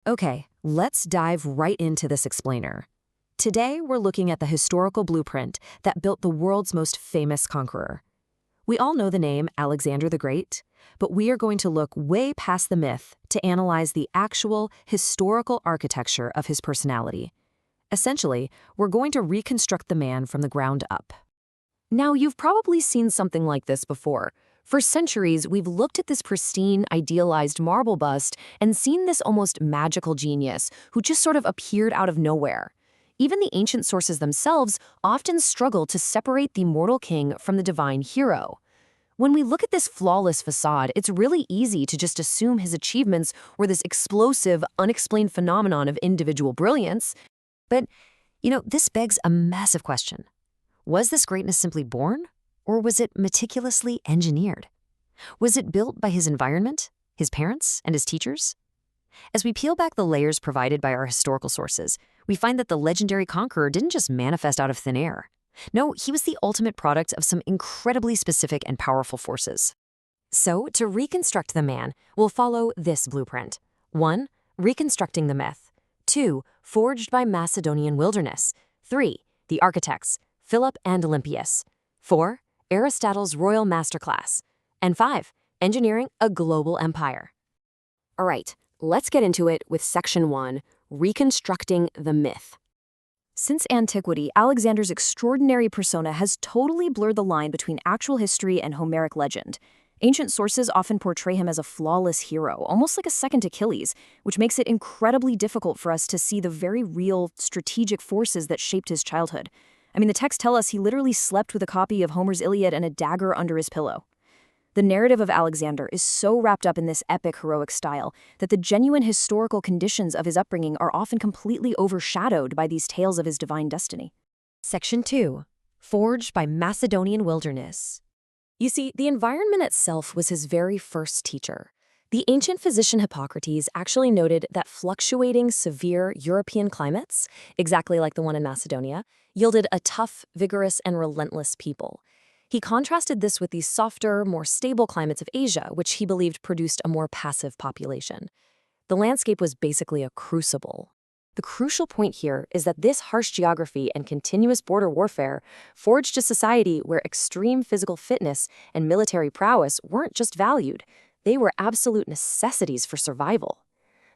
Okay, let's dive right into this explainer. Today, we're looking at the historical blueprint that built the world's most famous conqueror. We all know the name Alexander the Great, but we are going to look way past the myth to analyze the actual historical architecture of his personality. Essentially, we're going to reconstruct the man from the ground up. Now, you've probably seen something like this before. For centuries, we've looked at this pristine, idealized marble bust and seen this almost magical genius who just sort of appeared out of nowhere. Even the ancient sources themselves often struggle to separate the mortal king from the divine hero. When we look at this flawless facade, it's really easy to just assume his achievements were this explosive, unexplained phenomenon of individual brilliance. But, this begs a massive question. Was this greatness simply born? Or was it meticulously engineered? Was it built by his environment, his parents, and his teachers? As we peel back the layers provided by our historical sources, we find that the legendary conqueror didn't just manifest out of thin air. No, he was the ultimate product of some incredibly specific and powerful forces. So, to reconstruct the man, we'll follow this blueprint. 1. Reconstructing the myth. 2. Forged by Macedonian wilderness. 3. The architects, Philip and Olympias. 4. Aristotle's royal masterclass. And 5. Engineering a global empire. All right, let's get into it with Section 1, Reconstructing the Myth. Since antiquity, Alexander's extraordinary persona has totally blurred the line between actual history and Homeric legend. Ancient sources often portray him as a flawless hero, almost like a second Achilles, which makes it incredibly difficult for us to see the very real, strategic forces that shaped his childhood. The texts tell us he literally slept with a copy of Homer's Iliad and a dagger under his pillow. The narrative of Alexander is so wrapped up in this epic heroic style that the genuine historical conditions of his upbringing are often completely overshadowed by these tales of his divine destiny. Section 2. Forged by Macedonian wilderness. You see, the environment itself was his very first teacher. The ancient physician Hippocrates actually noted that fluctuating, severe European climates, exactly like the one in Macedonia, yielded a tough, vigorous, and relentless people. He contrasted this with the softer, more stable climates of Asia, which he believed produced a more passive population. The landscape was basically a crucible. The crucial point here is that this harsh geography and continuous border warfare forged a society where extreme physical fitness and military prowess weren't just valued, they were absolute necessities for survival.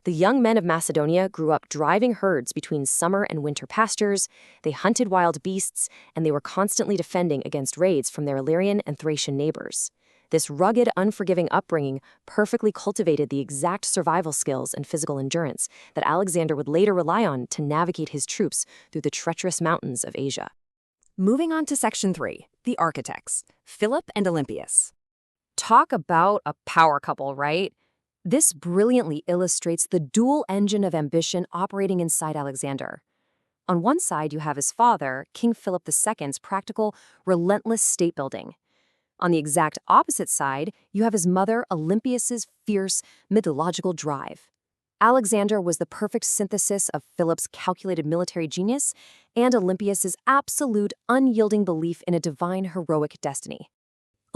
The young men of Macedonia grew up driving herds between summer and winter pastures, they hunted wild beasts, and they were constantly defending against raids from their Illyrian and Thracian neighbors. This rugged, unforgiving upbringing perfectly cultivated the exact survival skills and physical endurance that Alexander would later rely on to navigate his troops through the treacherous mountains of Asia. Moving on to Section 3, the architects, Philip and Olympias. Talk about a power couple, right? This brilliantly illustrates the dual engine of ambition operating inside Alexander. On one side, you have his father, King Philip II's practical, relentless state building. On the exact opposite side, you have his mother, Olympias's fierce, mythological drive. Alexander was the perfect synthesis of Philip's calculated military genius and Olympias's absolute, unyielding belief in a divine, heroic destiny.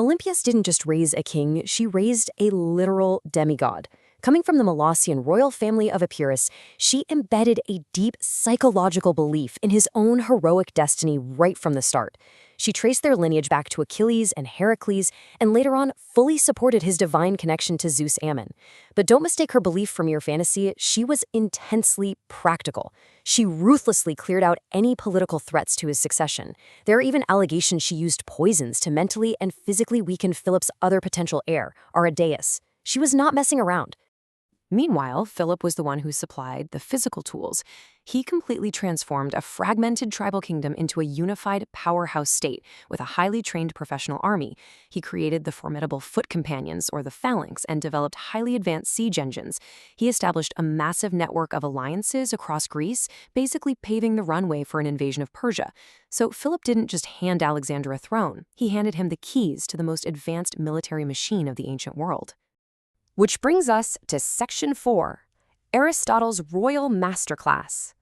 Olympias didn't just raise a king, she raised a literal demigod. Coming from the Molossian royal family of Epirus, she embedded a deep psychological belief in his own heroic destiny right from the start. She traced their lineage back to Achilles and Heracles, and later on fully supported his divine connection to Zeus Ammon. But don't mistake her belief for mere fantasy, she was intensely practical. She ruthlessly cleared out any political threats to his succession. There are even allegations she used poisons to mentally and physically weaken Philip's other potential heir, Aridaeus. She was not messing around. Meanwhile, Philip was the one who supplied the physical tools. He completely transformed a fragmented tribal kingdom into a unified powerhouse state with a highly trained professional army. He created the formidable foot companions, or the phalanx, and developed highly advanced siege engines. He established a massive network of alliances across Greece, basically paving the runway for an invasion of Persia. So Philip didn't just hand Alexander a throne, he handed him the keys to the most advanced military machine of the ancient world. Which brings us to Section 4, Aristotle's royal masterclass.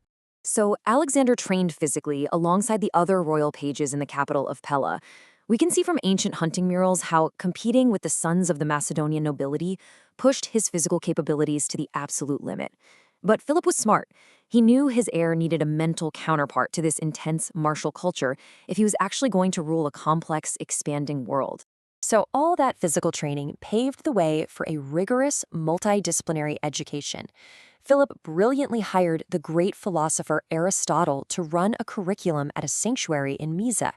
So Alexander trained physically alongside the other royal pages in the capital of Pella. We can see from ancient hunting murals how competing with the sons of the Macedonian nobility pushed his physical capabilities to the absolute limit. But Philip was smart. He knew his heir needed a mental counterpart to this intense martial culture if he was actually going to rule a complex, expanding world. So all that physical training paved the way for a rigorous, multidisciplinary education. Philip brilliantly hired the great philosopher Aristotle to run a curriculum at a sanctuary in Mysa.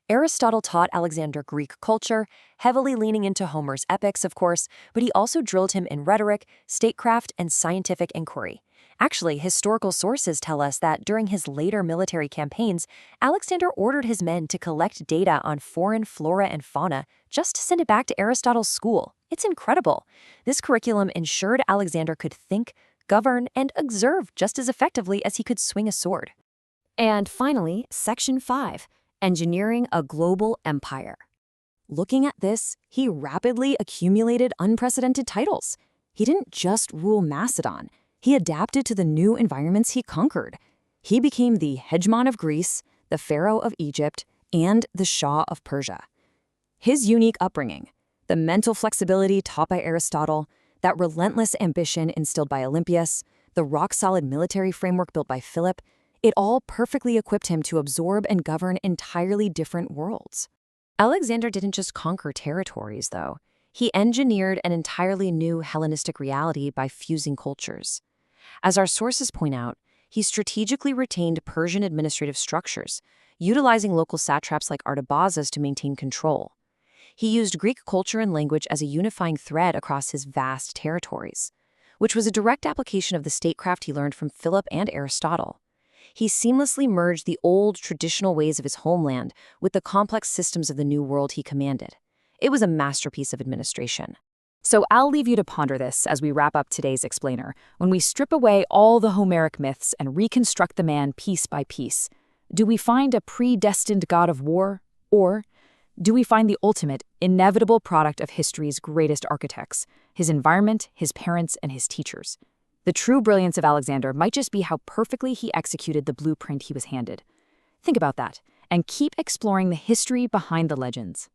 Aristotle taught Alexander Greek culture, heavily leaning into Homer's epics, of course, but he also drilled him in rhetoric, statecraft, and scientific inquiry. Actually, historical sources tell us that during his later military campaigns, Alexander ordered his men to collect data on foreign flora and fauna just to send it back to Aristotle's school. It's incredible. This curriculum ensured Alexander could think, govern, and observe just as effectively as he could swing a sword. And finally, Section 5. Engineering a global empire. Looking at this, he rapidly accumulated unprecedented titles. He didn't just rule Macedon, he adapted to the new environments he conquered. He became the hegemon of Greece, the pharaoh of Egypt, and the Shah of Persia. His unique upbringing, the mental flexibility taught by Aristotle, that relentless ambition instilled by Olympias, the rock-solid military framework built by Philip, it all perfectly equipped him to absorb and govern entirely different worlds. Alexander didn't just conquer territories, though. He engineered an entirely new Hellenistic reality by fusing cultures. As our sources point out, he strategically retained Persian administrative structures, utilizing local satraps like Artabazas to maintain control. He used Greek culture and language as a unifying thread across his vast territories, which was a direct application of the statecraft he learned from Philip and Aristotle. He seamlessly merged the old, traditional ways of his homeland with the complex systems of the new world he commanded. It was a masterpiece of administration. So I'll leave you to ponder this as we wrap up today's explainer. When we strip away all the Homeric myths and reconstruct the man piece by piece, do we find a predestined god of war? Or do we find the ultimate, inevitable product of history's greatest architects, his environment, his parents, and his teachers? The true brilliance of Alexander might just be how perfectly he executed the blueprint he was handed. Think about that, and keep exploring the history behind the legends.